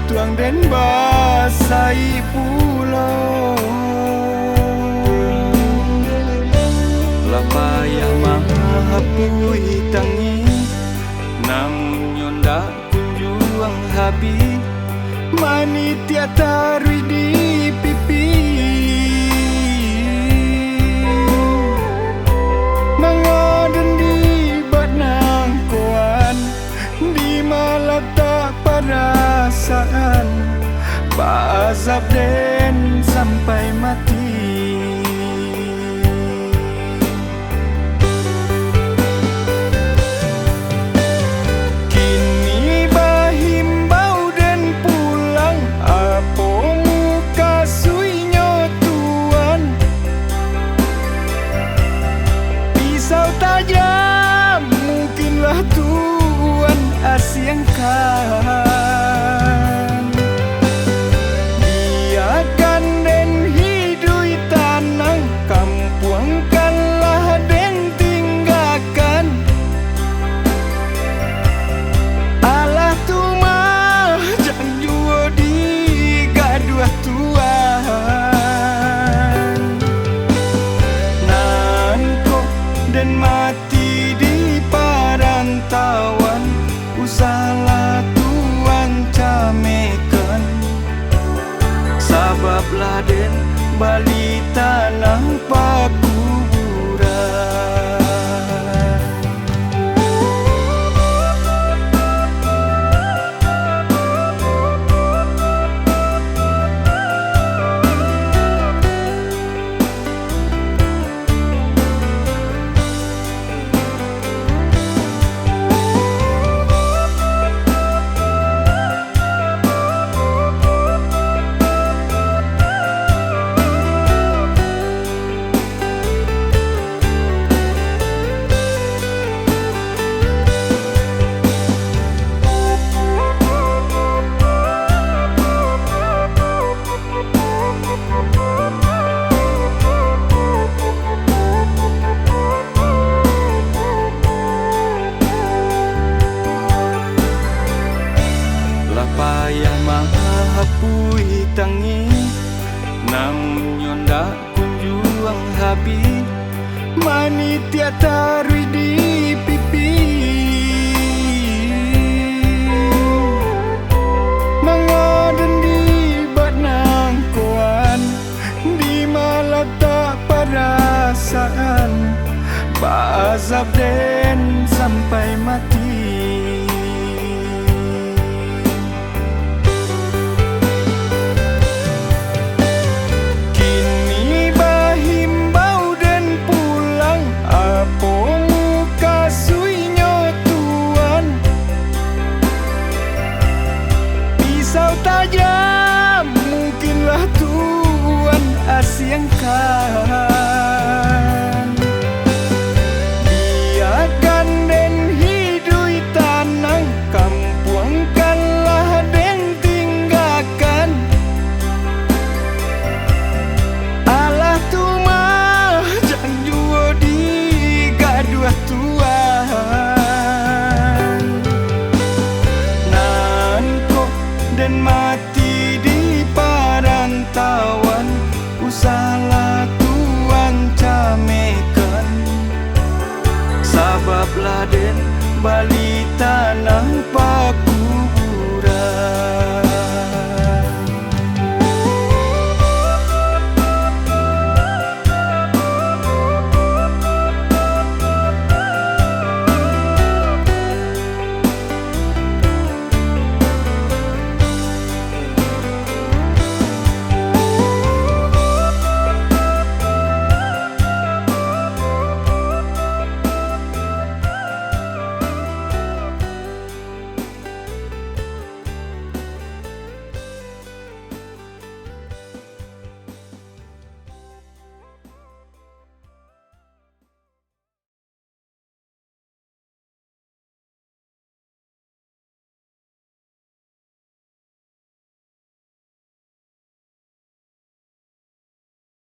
tuang dan basai pulau. Lapa yang mahapui tangi, namun nyonda kunjuang habi, mani tiata rui di pipi. Nangadan di batnang koan, di malata perasaan, bazab den sampai mati. Mungkinlah Tuhan asiangkan, biarkan den hidui tanang, kampuangkanlah den tinggalkan. Allah tumah jangan jua di gaduh Tuhan, nanko dan mati di parantauan, usahlah Tuhan camekan, sabablah den bali tanah pakuburan. Payah mahapui tangi, namun nyonda kunjuang habi, mani tiata rui di pipi. Nangadan di batnang koan, di malata perasaan, bazab den sampai mati. Tajam mungkinlah Tuhan asiangkan, biarkan den hidui tanang, kampuangkanlah den tinggalkan. Allah tumah jangan jua di gaduh Tuhan, nanko dan mati di parantauan, usahlah Tuhan camekan, sabablah den bali